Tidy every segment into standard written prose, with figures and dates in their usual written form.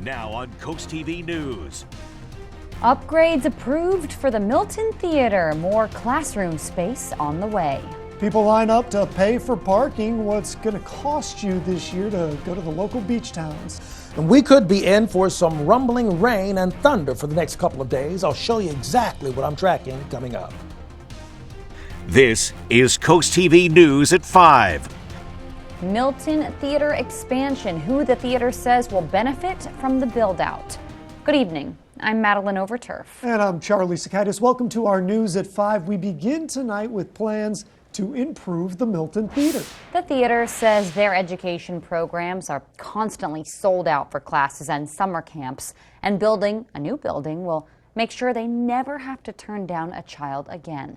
Now on CoastTV News. Upgrades approved for the Milton Theatre. More classroom space on the way. People line up to pay for parking. What's going to cost you this year to go to the local beach towns? And we could be in for some rumbling rain and thunder for the next couple of days. I'll show you exactly what I'm tracking coming up. This is CoastTV News at 5. Milton Theatre expansion. Who the theater says will benefit from the build-out. Good evening. I'm Madeline Overturf. And I'm Charlie Sakaitis. Welcome to our News at 5. We begin tonight with plans to improve the Milton Theatre. The theater says their education programs are constantly sold out for classes and summer camps, and building a new building will make sure they never have to turn down a child again.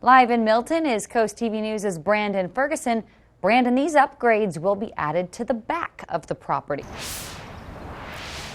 Live in Milton is CoastTV News' Brandon Ferguson. Brandon, these upgrades will be added to the back of the property.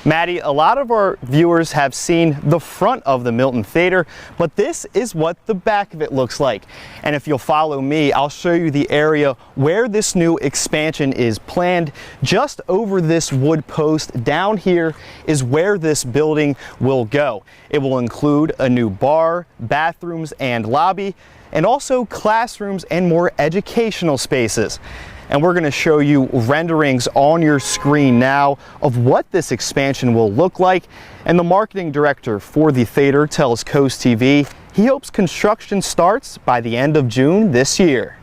Maddie, a lot of our viewers have seen the front of the Milton Theatre, but this is what the back of it looks like. And if you'll follow me, I'll show you the area where this new expansion is planned. Just over this wood post down here is where this building will go. It will include a new bar, bathrooms, and lobby, and also classrooms and more educational spaces. And we're going to show you renderings on your screen now of what this expansion will look like. And the marketing director for the theater tells CoastTV he hopes construction starts by the end of June this year.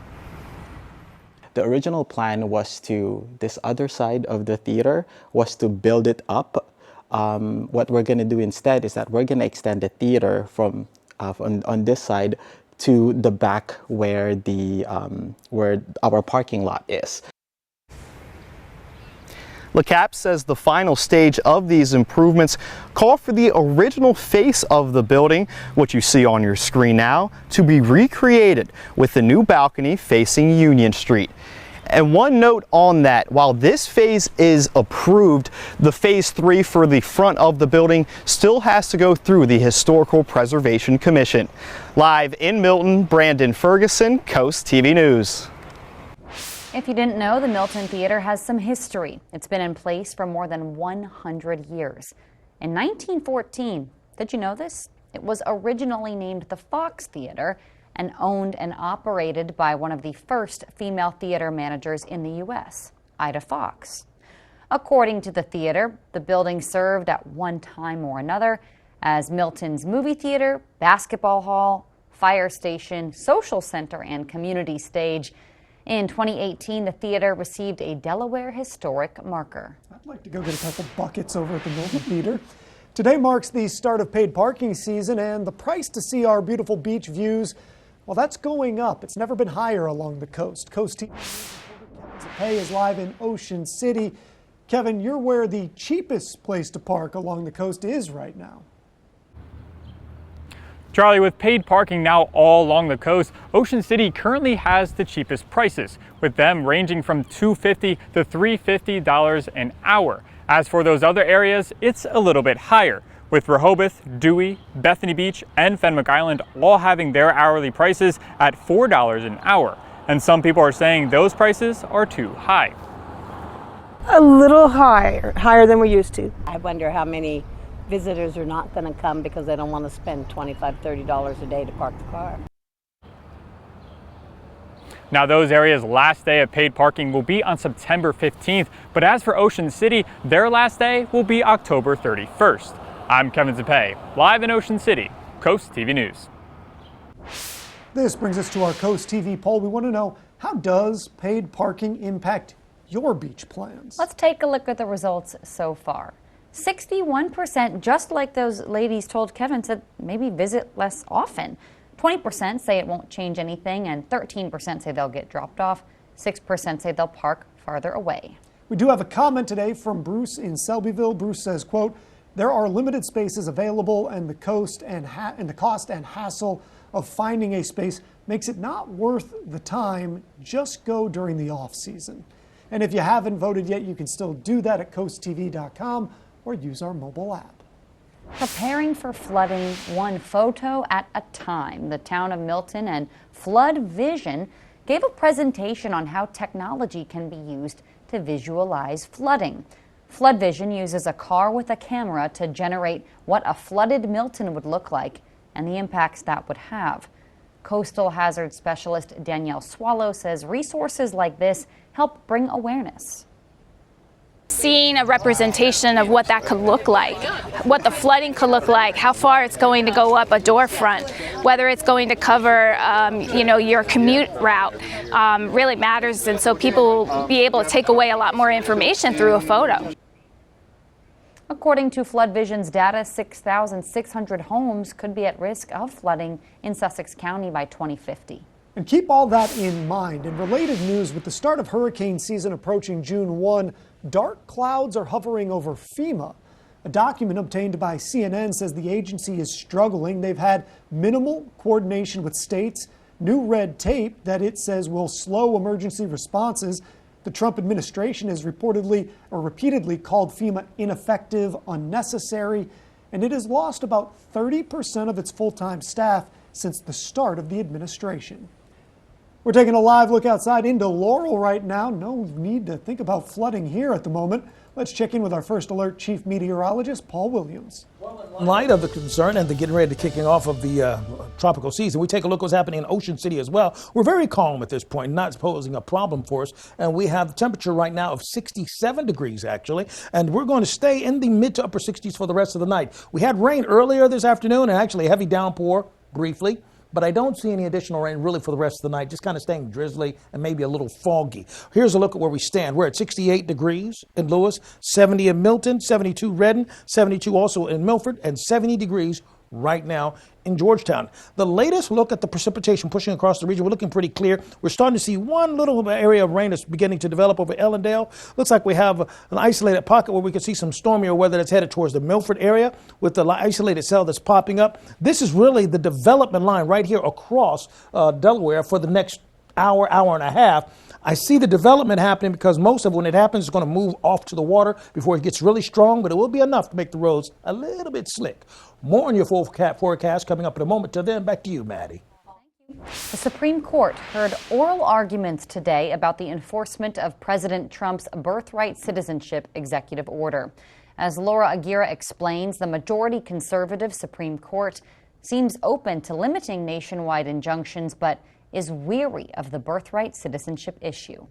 The original plan was to, this other side of the theater was to build it up. What we're going to do instead is that we're going to extend the theater from on this side to the back where where our parking lot is. LeCap says the final stage of these improvements call for the original face of the building, which you see on your screen now, to be recreated with the new balcony facing Union Street. And one note on that, while this phase is approved, the phase 3 for the front of the building still has to go through the Historical Preservation Commission. Live in Milton, Brandon Ferguson, CoastTV News. If you didn't know, the Milton Theatre has some history. It's been in place for more than 100 years. In 1914, did you know this? It was originally named the Fox Theatre and owned and operated by one of the first female theater managers in the U.S., Ida Fox. According to the theater, the building served at one time or another as Milton's movie theater, basketball hall, fire station, social center, and community stage. In 2018, the theater received a Delaware Historic Marker. I'd like to go get a couple buckets over at the Milton Theatre. Today marks the start of paid parking season, and the price to see our beautiful beach views, well, that's going up. It's never been higher along the coast. CoastTV Kevin is live in Ocean City. Kevin, you're where the cheapest place to park along the coast is right now. Charlie, with paid parking now all along the coast, Ocean City currently has the cheapest prices, with them ranging from $250 to $350 an hour. As for those other areas, it's a little bit higher, with Rehoboth, Dewey, Bethany Beach, and Fenwick Island all having their hourly prices at $4 an hour. And some people are saying those prices are too high. A little higher than we used to. I wonder how many visitors are not going to come because they don't want to spend $25, $30 a day to park the car. Now, those areas' last day of paid parking will be on September 15th, but as for Ocean City, their last day will be October 31st. I'm Kevin Zapay, live in Ocean City, CoastTV News. This brings us to our CoastTV poll. We want to know, how does paid parking impact your beach plans? Let's take a look at the results so far. 61%, just like those ladies told Kevin, said maybe visit less often. 20% say it won't change anything, and 13% say they'll get dropped off. 6% say they'll park farther away. We do have a comment today from Bruce in Selbyville. Bruce says, quote, "There are limited spaces available, and the cost and hassle of finding a space makes it not worth the time. Just go during the off season." And if you haven't voted yet, you can still do that at coasttv.com or use our mobile app. Preparing for flooding one photo at a time. The town of Milton and Flood Vision gave a presentation on how technology can be used to visualize flooding. Flood Vision uses a car with a camera to generate what a flooded Milton would look like and the impacts that would have. Coastal hazard specialist Danielle Swallow says resources like this help bring awareness. Seeing a representation of what that could look like, what the flooding could look like, how far it's going to go up a door front, whether it's going to cover, your commute route, really matters. And so people will be able to take away a lot more information through a photo. According to Flood Vision's data, 6,600 homes could be at risk of flooding in Sussex County by 2050. And keep all that in mind. In related news, with the start of hurricane season approaching June 1, dark clouds are hovering over FEMA. A document obtained by CNN says the agency is struggling. They've had minimal coordination with states, new red tape that it says will slow emergency responses. The Trump administration has repeatedly called FEMA ineffective, unnecessary, and it has lost about 30% of its full-time staff since the start of the administration. We're taking a live look outside into Laurel right now. No need to think about flooding here at the moment. Let's check in with our first alert chief meteorologist, Paul Williams. In light of the concern and the getting ready to kicking off of the tropical season, we take a look at what's happening in Ocean City as well. We're very calm at this point, not posing a problem for us. And we have the temperature right now of 67 degrees, actually. And we're going to stay in the mid to upper 60s for the rest of the night. We had rain earlier this afternoon and actually a heavy downpour briefly. But I don't see any additional rain really for the rest of the night, just kind of staying drizzly and maybe a little foggy. Here's a look at where we stand. We're at 68 degrees in Lewis, 70 in Milton, 72 Redden, 72 also in Milford, and 70 degrees right now in Georgetown. The latest look at the precipitation pushing across the region, we're looking pretty clear. We're starting to see one little area of rain that's beginning to develop over Ellendale. Looks like we have an isolated pocket where we can see some stormier weather that's headed towards the Milford area with the isolated cell that's popping up. This is really the development line right here across Delaware for the next hour and a half. I see the development happening because most of when it happens, it's going to move off to the water before it gets really strong, but it will be enough to make the roads a little bit slick. More on your forecast coming up in a moment. Till then, back to you, Maddie. The Supreme Court heard oral arguments today about the enforcement of President Trump's birthright citizenship executive order. As Laura Aguirre explains, the majority conservative Supreme Court seems open to limiting nationwide injunctions, but is weary of the birthright citizenship issue.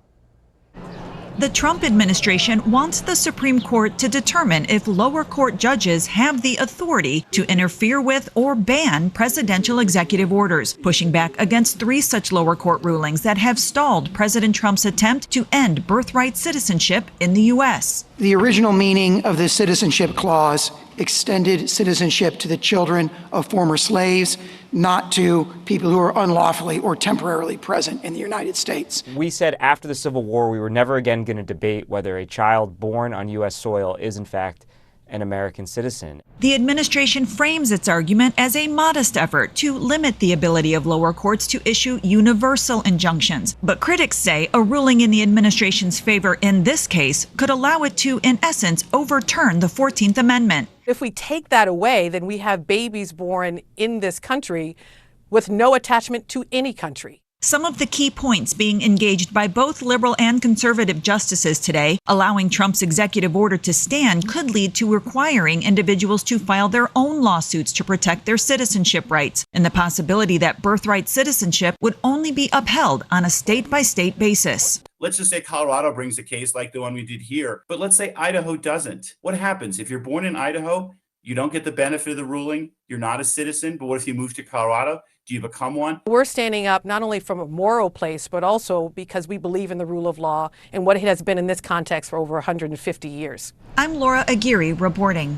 The Trump administration wants the Supreme Court to determine if lower court judges have the authority to interfere with or ban presidential executive orders, pushing back against 3 such lower court rulings that have stalled President Trump's attempt to end birthright citizenship in the U.S. The original meaning of the citizenship clause extended citizenship to the children of former slaves, not to people who are unlawfully or temporarily present in the United States. We said after the Civil War we were never again going to debate whether a child born on U.S. soil is in fact an American citizen. The administration frames its argument as a modest effort to limit the ability of lower courts to issue universal injunctions. But critics say a ruling in the administration's favor in this case could allow it to, in essence, overturn the 14th Amendment. If we take that away, then we have babies born in this country with no attachment to any country. Some of the key points being engaged by both liberal and conservative justices today, allowing Trump's executive order to stand could lead to requiring individuals to file their own lawsuits to protect their citizenship rights, and the possibility that birthright citizenship would only be upheld on a state-by-state basis. Let's just say Colorado brings a case like the one we did here, but let's say Idaho doesn't. What happens if you're born in Idaho? You don't get the benefit of the ruling. You're not a citizen. But what if you move to Colorado? Do you become one? We're standing up not only from a moral place, but also because we believe in the rule of law and what it has been in this context for over 150 years. I'm Laura Aguirre reporting.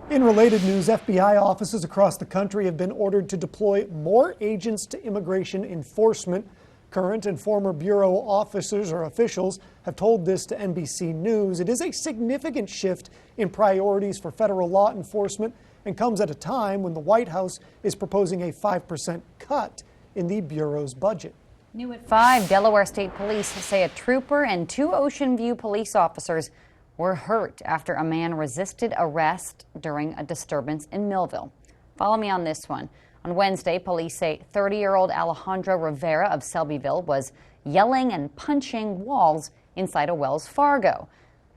In related news, FBI offices across the country have been ordered to deploy more agents to immigration enforcement. Current and former Bureau officers or officials have told this to NBC News. It is a significant shift in priorities for federal law enforcement and comes at a time when the White House is proposing a 5% cut in the Bureau's budget. New at 5, Delaware State Police say a trooper and 2 Ocean View police officers were hurt after a man resisted arrest during a disturbance in Millville. Follow me on this one. On Wednesday, police say 30-year-old Alejandro Rivera of Selbyville was yelling and punching walls inside a Wells Fargo.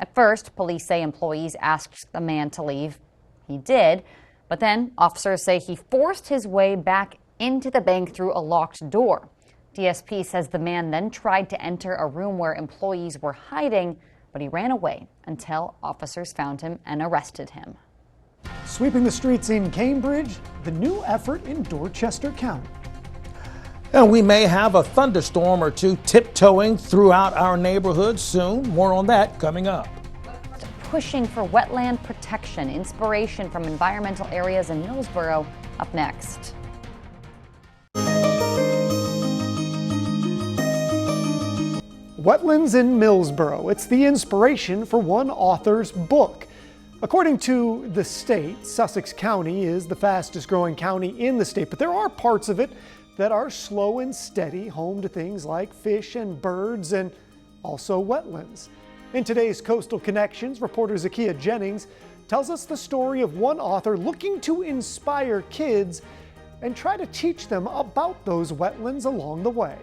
At first, police say employees asked the man to leave. He did, but then officers say he forced his way back into the bank through a locked door. DSP says the man then tried to enter a room where employees were hiding, but he ran away until officers found him and arrested him. Sweeping the streets in Cambridge, the new effort in Dorchester County. And we may have a thunderstorm or two tiptoeing throughout our neighborhood soon. More on that coming up. Pushing for wetland protection, inspiration from environmental areas in Millsboro, up next. Wetlands in Millsboro. It's the inspiration for one author's book. According to the state, Sussex County is the fastest growing county in the state, but there are parts of it that are slow and steady, home to things like fish and birds and also wetlands. In today's Coastal Connections, reporter Zakiya Jennings tells us the story of one author looking to inspire kids and try to teach them about those wetlands along the way.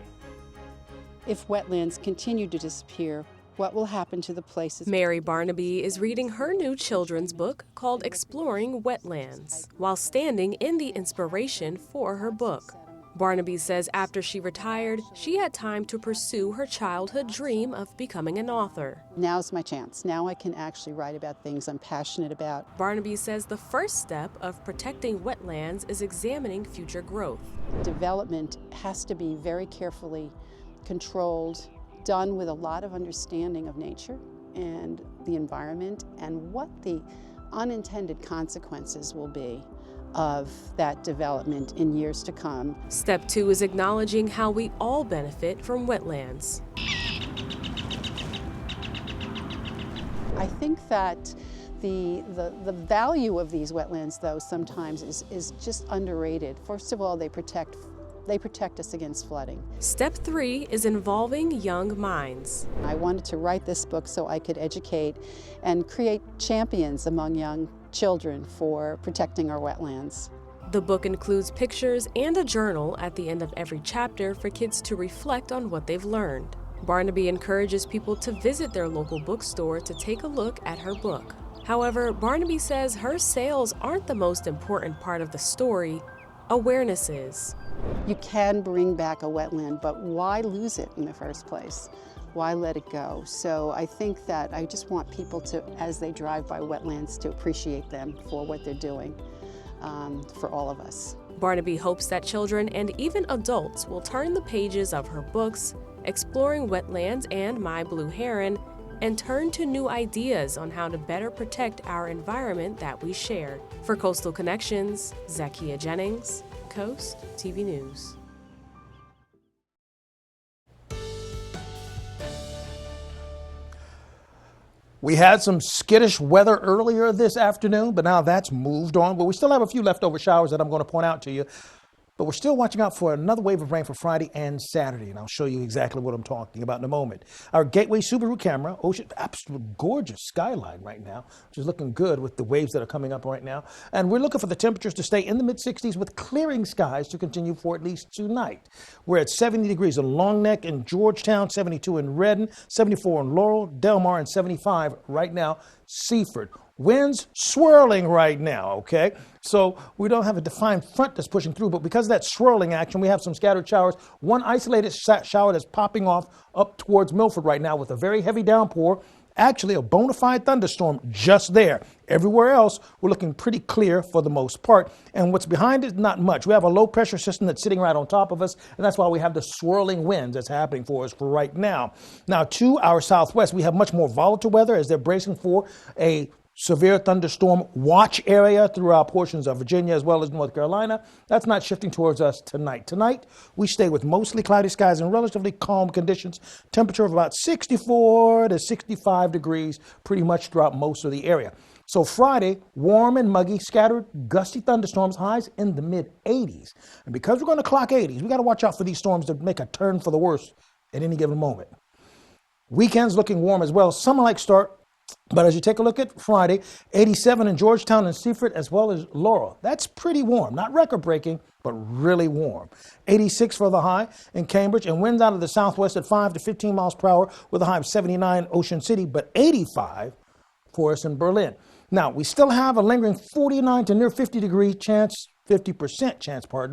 If wetlands continue to disappear, what will happen to the places? Mary Barnaby is reading her new children's book called Exploring Wetlands, while standing in the inspiration for her book. Barnaby says after she retired, she had time to pursue her childhood dream of becoming an author. Now's my chance. Now I can actually write about things I'm passionate about. Barnaby says the first step of protecting wetlands is examining future growth. Development has to be very carefully controlled, done with a lot of understanding of nature and the environment and what the unintended consequences will be of that development in years to come. Step 2 is acknowledging how we all benefit from wetlands. I think that the value of these wetlands, though, sometimes is just underrated. First of all, they protect us against flooding. Step 3 is involving young minds. I wanted to write this book so I could educate and create champions among young children for protecting our wetlands. The book includes pictures and a journal at the end of every chapter for kids to reflect on what they've learned. Barnaby encourages people to visit their local bookstore to take a look at her book. However, Barnaby says her sales aren't the most important part of the story. Awareness is. You can bring back a wetland, but why lose it in the first place? Why let it go? So I think that I just want people to, as they drive by wetlands, to appreciate them for what they're doing for all of us. Barnaby hopes that children and even adults will turn the pages of her books, Exploring Wetlands and My Blue Heron, and turn to new ideas on how to better protect our environment that we share. For Coastal Connections, Zakiya Jennings, Coast TV News. We had some skittish weather earlier this afternoon, but now that's moved on. But we still have a few leftover showers that I'm going to point out to you. But we're still watching out for another wave of rain for Friday and Saturday, and I'll show you exactly what I'm talking about in a moment. Our Gateway Subaru camera, ocean, absolute gorgeous skyline right now, which is looking good with the waves that are coming up right now. And we're looking for the temperatures to stay in the mid-60s with clearing skies to continue for at least tonight. We're at 70 degrees in Long Neck and Georgetown, 72 in Redden, 74 in Laurel, Delmar, and 75 right now, Seaford. Winds swirling right now, okay? So we don't have a defined front that's pushing through, but because of that swirling action, we have some scattered showers. One isolated shower that's popping off up towards Milford right now with a very heavy downpour. Actually, a bona fide thunderstorm just there. Everywhere else, we're looking pretty clear for the most part. And what's behind it, not much. We have a low pressure system that's sitting right on top of us, and that's why we have the swirling winds that's happening for us for right now. Now, to our southwest, we have much more volatile weather as they're bracing for a severe thunderstorm watch area throughout portions of Virginia as well as North Carolina. That's not shifting towards us tonight. Tonight, we stay with mostly cloudy skies and relatively calm conditions. Temperature of about 64 to 65 degrees pretty much throughout most of the area. So Friday, warm and muggy, scattered gusty thunderstorms, highs in the mid-80s. And because we're going to clock 80s, we got to watch out for these storms to make a turn for the worse at any given moment. Weekends looking warm as well. Summer-like start But as you take a look at Friday, 87 in Georgetown and Seaford, as well as Laurel. That's pretty warm, not record-breaking, but really warm. 86 for the high in Cambridge, and winds out of the southwest at 5 to 15 miles per hour with a high of 79 Ocean City, but 85 for us in Berlin. Now, we still have a lingering 49 to near 50-degree chance, 50% chance, for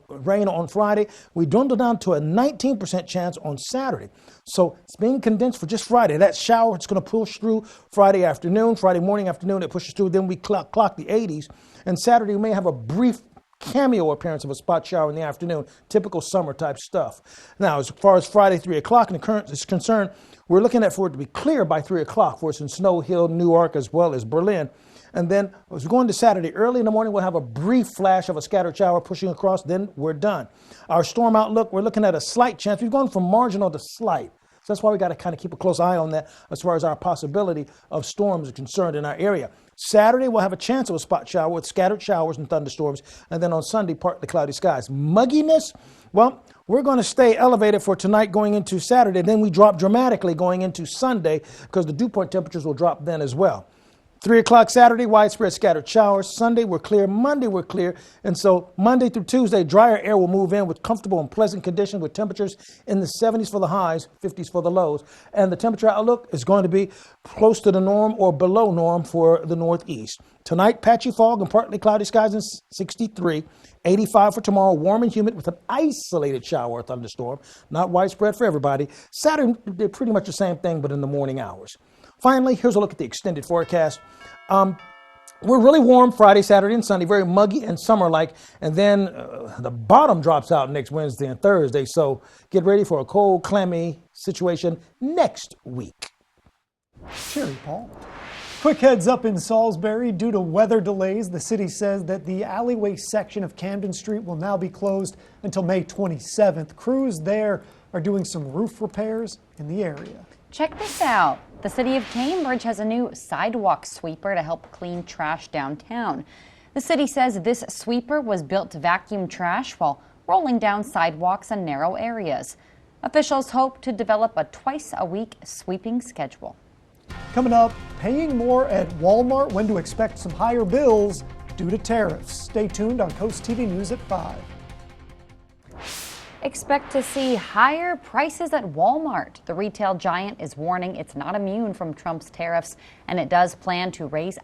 rain on Friday. We dwindle down to a 19% chance on Saturday. So it's being condensed for just Friday. That shower, it's going to push through Friday afternoon, Friday morning, afternoon, it pushes through. Then we clock the 80s. And Saturday, we may have a brief cameo appearance of a spot shower in the afternoon, typical summer type stuff. Now, as far as Friday 3 o'clock and the current is concerned, we're looking at for it to be clear by 3 o'clock for us in Snow Hill, Newark, as well as Berlin. And then as we're going to Saturday, early in the morning, we'll have a brief flash of a scattered shower pushing across, then we're done. Our storm outlook, we're looking at a slight chance. We've gone from marginal to slight. So that's why we got to kind of keep a close eye on that as far as our possibility of storms are concerned in our area. Saturday, we'll have a chance of a spot shower with scattered showers and thunderstorms. And then on Sunday, partly cloudy skies. Mugginess, well, we're going to stay elevated for tonight going into Saturday. Then we drop dramatically going into Sunday because the dew point temperatures will drop then as well. 3 o'clock Saturday, widespread scattered showers. Sunday, we're clear. Monday, we're clear. And so Monday through Tuesday, drier air will move in with comfortable and pleasant conditions with temperatures in the 70s for the highs, 50s for the lows. And the temperature outlook is going to be close to the norm or below norm for the Northeast. Tonight, patchy fog and partly cloudy skies in 63. 85 for tomorrow, warm and humid with an isolated shower or thunderstorm. Not widespread for everybody. Saturday, they're pretty much the same thing, but in the morning hours. Finally, here's a look at the extended forecast. We're really warm Friday, Saturday, and Sunday, very muggy and summer-like. And then the bottom drops out next Wednesday and Thursday. So get ready for a cold, clammy situation next week. Cheery, Paul. Quick heads up in Salisbury. Due to weather delays, the city says that the alleyway section of Camden Street will now be closed until May 27th. Crews there are doing some roof repairs in the area. Check this out. The city of Cambridge has a new sidewalk sweeper to help clean trash downtown. The city says this sweeper was built to vacuum trash while rolling down sidewalks and narrow areas. Officials hope to develop a twice-a-week sweeping schedule. Coming up, paying more at Walmart, when to expect some higher bills due to tariffs. Stay tuned on CoastTV News at 5. Expect to see higher prices at Walmart. The retail giant is warning it's not immune from Trump's tariffs, and it does plan to raise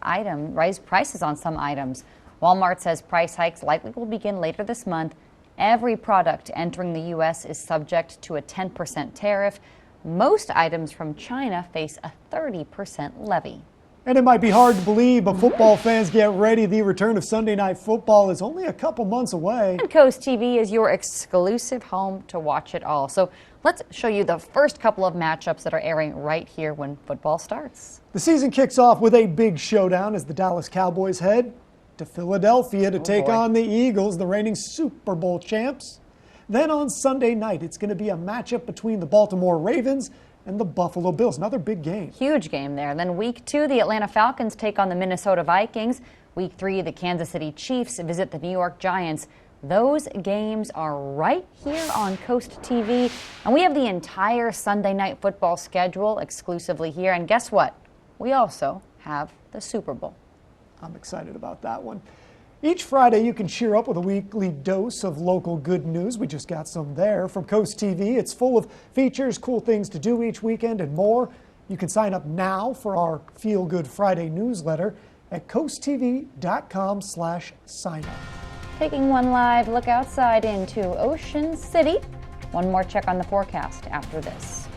prices on some items. Walmart says price hikes likely will begin later this month. Every product entering the U.S. is subject to a 10% tariff. Most items from China face a 30% levy. And it might be hard to believe, but football fans, get ready. The return of Sunday Night Football is only a couple months away. And CoastTV is your exclusive home to watch it all. So let's show you the first couple of matchups that are airing right here when football starts. The season kicks off with a big showdown as the Dallas Cowboys head to Philadelphia to take on the Eagles, the reigning Super Bowl champs. Then on Sunday night, it's going to be a matchup between the Baltimore Ravens and the Buffalo Bills. Another big game. Huge game there. Then week 2, the Atlanta Falcons take on the Minnesota Vikings. Week 3, the Kansas City Chiefs visit the New York Giants. Those games are right here on CoastTV. And we have the entire Sunday Night Football schedule exclusively here. And guess what? We also have the Super Bowl. I'm excited about that one. Each Friday, you can cheer up with a weekly dose of local good news. We just got some there from CoastTV. It's full of features, cool things to do each weekend, and more. You can sign up now for our Feel Good Friday newsletter at coasttv.com/sign-up. Taking one live look outside into Ocean City. One more check on the forecast after this.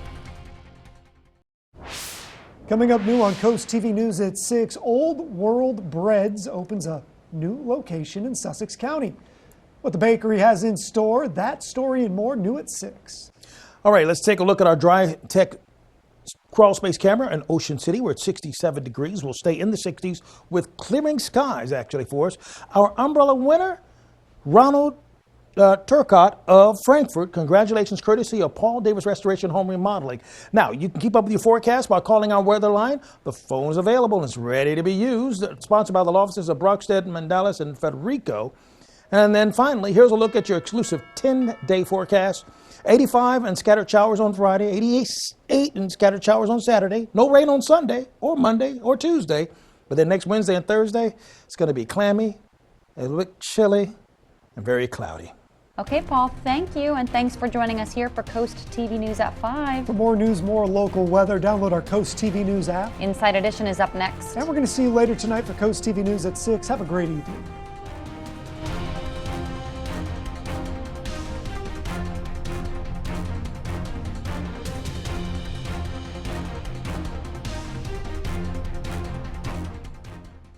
Coming up new on CoastTV News at 6, Old World Breads opens a new location in Sussex County. What the bakery has in store, that story and more new at 6. All right, let's take a look at our dry tech crawl space camera in Ocean City. We're at 67 degrees. We'll stay in the 60s with clearing skies actually for us. Our umbrella winner, Ronald Turcott of Frankfurt. Congratulations, courtesy of Paul Davis Restoration Home Remodeling. Now, you can keep up with your forecast by calling our weather line. The phone is available and it's ready to be used. Sponsored by the law offices of Brockstead, Mandalis, and Federico. And then finally, here's a look at your exclusive 10-day forecast. 85 and scattered showers on Friday, 88 and scattered showers on Saturday. No rain on Sunday or Monday or Tuesday. But then next Wednesday and Thursday, it's going to be clammy, a little bit chilly, and very cloudy. Okay, Paul, thank you, and thanks for joining us here for Coast TV News at 5. For more news, more local weather, download our Coast TV News app. Inside Edition is up next. And we're going to see you later tonight for Coast TV News at 6. Have a great evening.